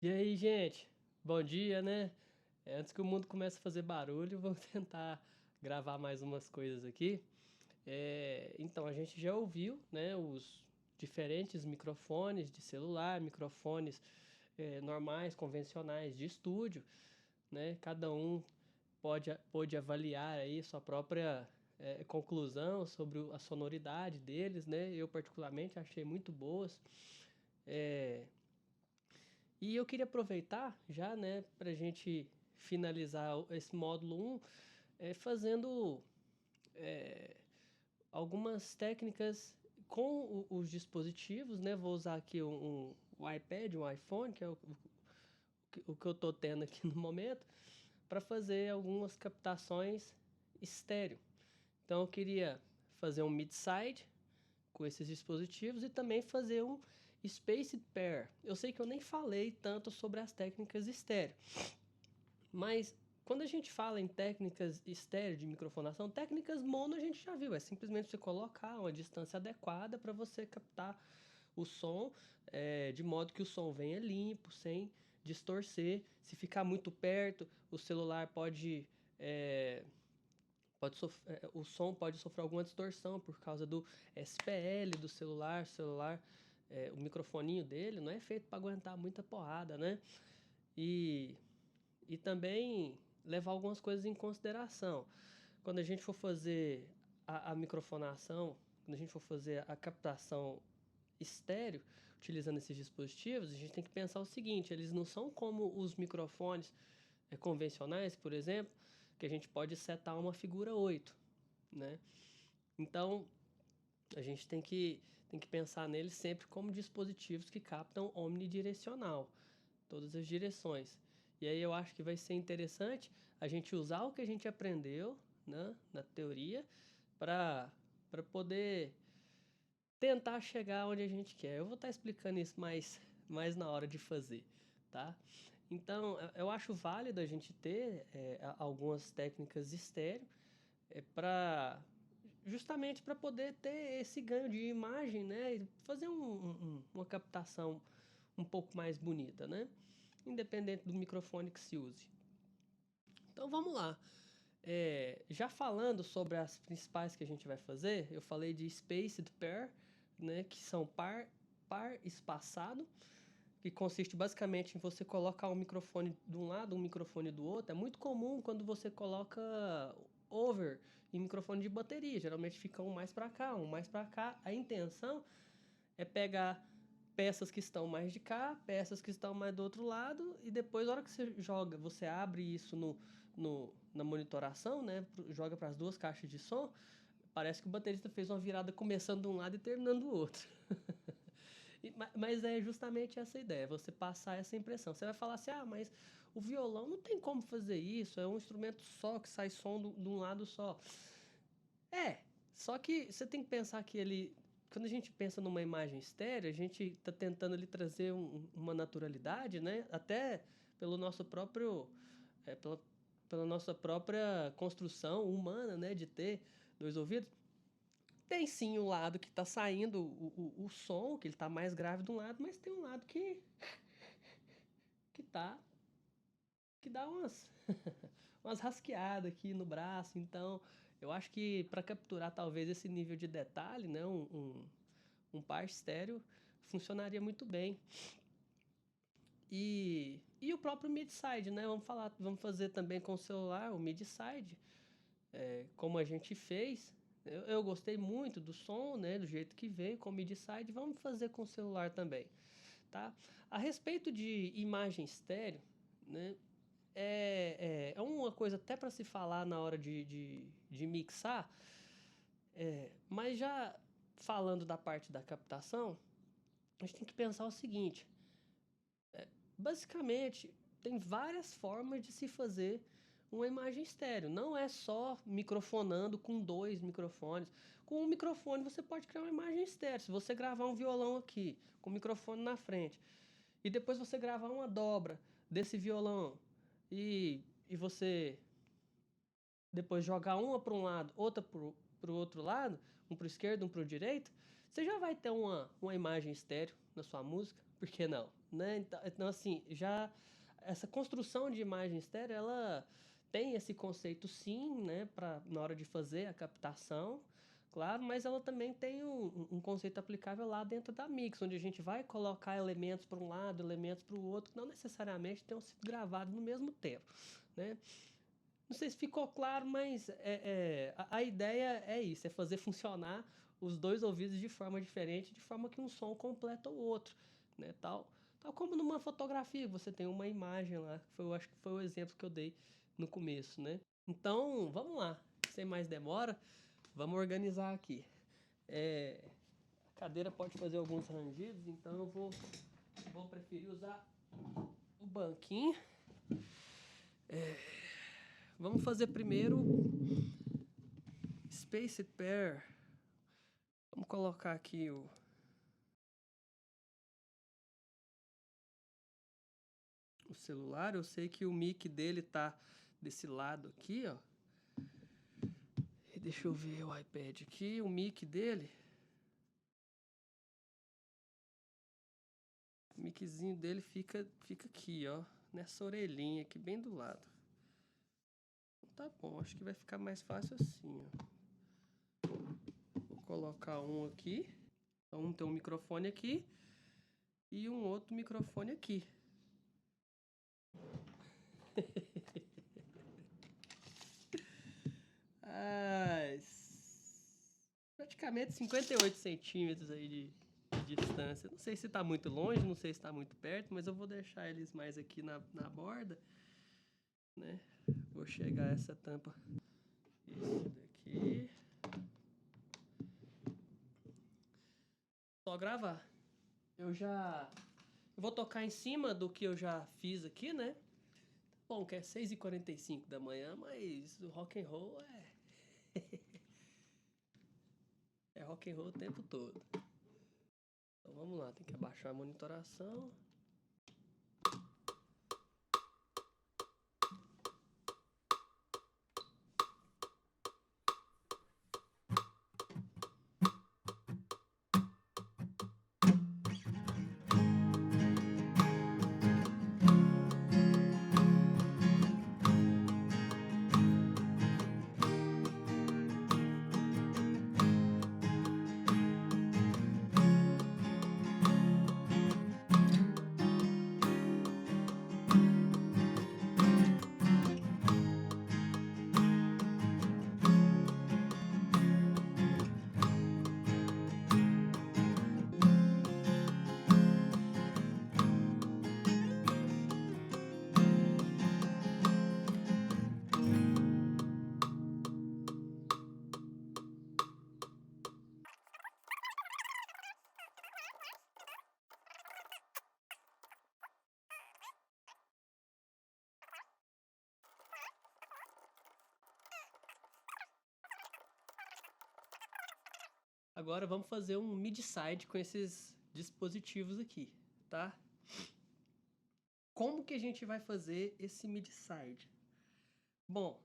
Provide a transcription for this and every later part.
E aí, gente? Bom dia, né? Antes que o mundo comece a fazer barulho, vamos tentar gravar mais umas coisas aqui. Então, a gente já ouviu, né, os diferentes microfones de celular, microfones normais, convencionais de estúdio, né? Cada um pode avaliar aí sua própria conclusão sobre a sonoridade deles, né? Eu particularmente achei muito boas. É, E eu queria aproveitar já, né, para a gente finalizar esse módulo um, fazendo é, algumas técnicas com os dispositivos, né? Vou usar aqui um iPad, um iPhone, que é o que eu estou tendo aqui no momento, para fazer algumas captações estéreo. Então eu queria fazer um mid-side com esses dispositivos e também fazer um Spaced Pair. Eu sei que eu nem falei tanto sobre as técnicas estéreo, mas quando a gente fala em técnicas estéreo de microfonação, técnicas mono a gente já viu, é simplesmente você colocar uma distância adequada para você captar o som, de modo que o som venha limpo, sem distorcer. Se ficar muito perto, o celular é, o som pode sofrer alguma distorção por causa do SPL do celular. O microfoninho dele não é feito para aguentar muita porrada, né? E, e também levar algumas coisas em consideração. Quando a gente for fazer a microfonação, quando a gente for fazer a captação estéreo, utilizando esses dispositivos, a gente tem que pensar o seguinte: eles não são como os microfones convencionais, por exemplo, que a gente pode setar uma figura 8, né? Então, a gente tem que pensar neles sempre como dispositivos que captam omnidirecional, todas as direções. E aí eu acho que vai ser interessante a gente usar o que a gente aprendeu, né, na teoria para poder tentar chegar onde a gente quer. Eu vou estar explicando isso mais na hora de fazer, tá? Então, eu acho válido a gente ter algumas técnicas estéreo para justamente para poder ter esse ganho de imagem, né? E fazer uma captação um pouco mais bonita, né? Independente do microfone que se use. Então vamos lá. Já falando sobre as principais que a gente vai fazer, eu falei de spaced pair, né? Que são par espaçado, que consiste basicamente em você colocar um microfone de um lado, um microfone do outro. É muito comum quando você coloca over em microfone de bateria. Geralmente fica um mais para cá, um mais para cá. A intenção é pegar peças que estão mais de cá, peças que estão mais do outro lado, e depois, na hora que você joga, você abre isso na monitoração, né? Joga para as duas caixas de som. Parece que o baterista fez uma virada começando de um lado e terminando do outro. Mas é justamente essa ideia, você passar essa impressão. Você vai falar assim, ah, mas o violão não tem como fazer isso, é um instrumento só que sai som de um lado só. É, só que você tem que pensar que ele, quando a gente pensa numa imagem estéreo, a gente está tentando ali trazer uma naturalidade, né? Até pelo nosso próprio, é, pela, pela nossa própria construção humana, né? De ter dois ouvidos. Tem sim um lado que está saindo o som, que ele está mais grave de um lado, mas tem um lado que tá, que dá umas rasqueadas aqui no braço. Então, eu acho que para capturar talvez esse nível de detalhe, né, um par estéreo funcionaria muito bem. E o próprio mid-side, né? Vamos fazer também com o celular o mid-side, como a gente fez. Eu gostei muito do som, né? Do jeito que veio com o mid-side. Vamos fazer com o celular também, tá? A respeito de imagem estéreo, né? É uma coisa até para se falar na hora de mixar, mas já falando da parte da captação, a gente tem que pensar o seguinte: basicamente, tem várias formas de se fazer uma imagem estéreo. Não é só microfonando com dois microfones. Com um microfone você pode criar uma imagem estéreo. Se você gravar um violão aqui, com o microfone na frente, e depois você gravar uma dobra desse violão, e você depois jogar uma para um lado, outra para o outro lado, um para o esquerdo, um para o direito, você já vai ter uma imagem estéreo na sua música. por que não? Né? Então, assim, já essa construção de imagem estéreo, ela tem esse conceito sim, né, na hora de fazer a captação, claro, mas ela também tem um conceito aplicável lá dentro da mix, onde a gente vai colocar elementos para um lado, elementos para o outro, que não necessariamente tenham sido gravados no mesmo tempo, né? Não sei se ficou claro, mas a ideia é isso, é fazer funcionar os dois ouvidos de forma diferente, de forma que um som completa o outro, né? Tal como numa fotografia, você tem uma imagem lá, eu acho que foi o exemplo que eu dei no começo, né? Então, vamos lá, sem mais demora, vamos organizar aqui. A cadeira pode fazer alguns rangidos, então eu vou preferir usar o banquinho. Vamos fazer primeiro Spaced Pair. Vamos colocar aqui o celular. Eu sei que o mic dele tá desse lado aqui, ó. E deixa eu ver o iPad aqui. O mic dele. O miczinho dele fica aqui, ó. Nessa orelhinha aqui, bem do lado. Tá bom, acho que vai ficar mais fácil assim, ó. Vou colocar um aqui. Então, tem um microfone aqui. E um outro microfone aqui. Praticamente 58 centímetros aí de distância. Não sei se está muito longe, não sei se está muito perto, mas eu vou deixar eles mais aqui na borda, né? Vou chegar essa tampa. Isso daqui. Só gravar. Eu vou tocar em cima do que eu já fiz aqui, né? Bom, que é 6h45 da manhã, mas o rock and roll é rock and roll o tempo todo. Então vamos lá, tem que abaixar a monitoração. Agora vamos fazer um mid-side com esses dispositivos aqui, tá? Como que a gente vai fazer esse mid-side? Bom,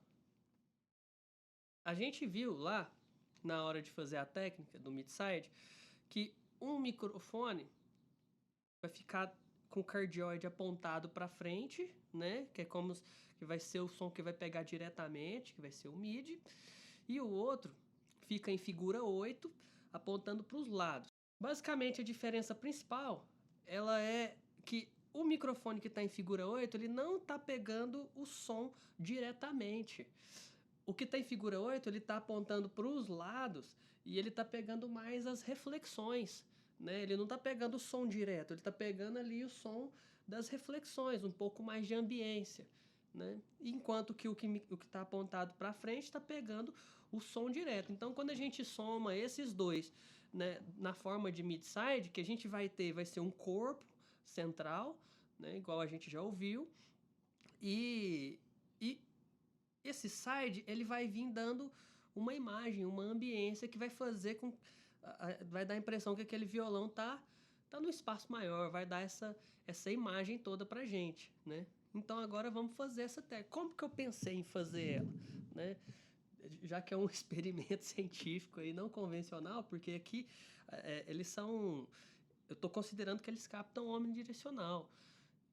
a gente viu lá, na hora de fazer a técnica do mid-side, que um microfone vai ficar com o cardioide apontado para frente, né? Que é como que vai ser o som que vai pegar diretamente, que vai ser o mid. E o outro fica em figura 8, apontando para os lados. Basicamente, a diferença principal, ela é que o microfone que está em figura 8, ele não está pegando o som diretamente. O que está em figura 8, ele está apontando para os lados e ele está pegando mais as reflexões, né? Ele não está pegando o som direto, ele está pegando ali o som das reflexões, um pouco mais de ambiência, né? Enquanto que o que está apontado para frente está pegando o som direto. Então, quando a gente soma esses dois, né, na forma de mid-side, que a gente vai ser um corpo central, né, igual a gente já ouviu, e esse side ele vai vir dando uma imagem, uma ambiência que vai fazer com vai dar a impressão que aquele violão tá no espaço maior, vai dar essa imagem toda pra gente, né? Então agora vamos fazer essa técnica. Como que eu pensei em fazer ela, né? Já que é um experimento científico aí não convencional, porque aqui eles são eu estou considerando que eles captam omnidirecional.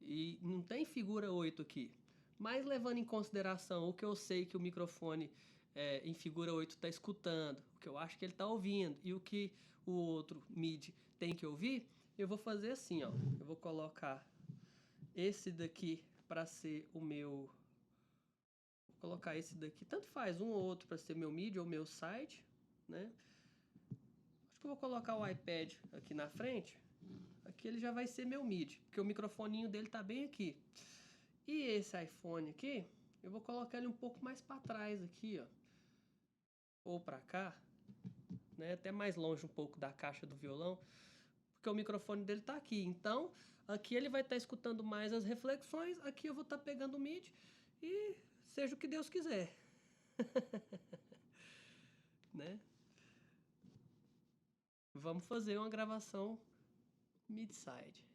E não tem figura 8 aqui. Mas levando em consideração o que eu sei que o microfone em figura 8 está escutando, o que eu acho que ele está ouvindo e o que o outro MIDI tem que ouvir, eu vou fazer assim, ó. Eu vou colocar esse daqui para ser o meu... Vou colocar esse daqui, tanto faz um ou outro para ser meu MIDI ou meu side, né? Acho que eu vou colocar o iPad aqui na frente. Aqui ele já vai ser meu MIDI, porque o microfoninho dele tá bem aqui. E esse iPhone aqui, eu vou colocar ele um pouco mais para trás aqui, ó. Ou para cá, né? Até mais longe um pouco da caixa do violão, porque o microfone dele tá aqui. Então, aqui ele vai estar escutando mais as reflexões, aqui eu vou estar pegando o MIDI e seja o que Deus quiser. Né? Vamos fazer uma gravação mid-side.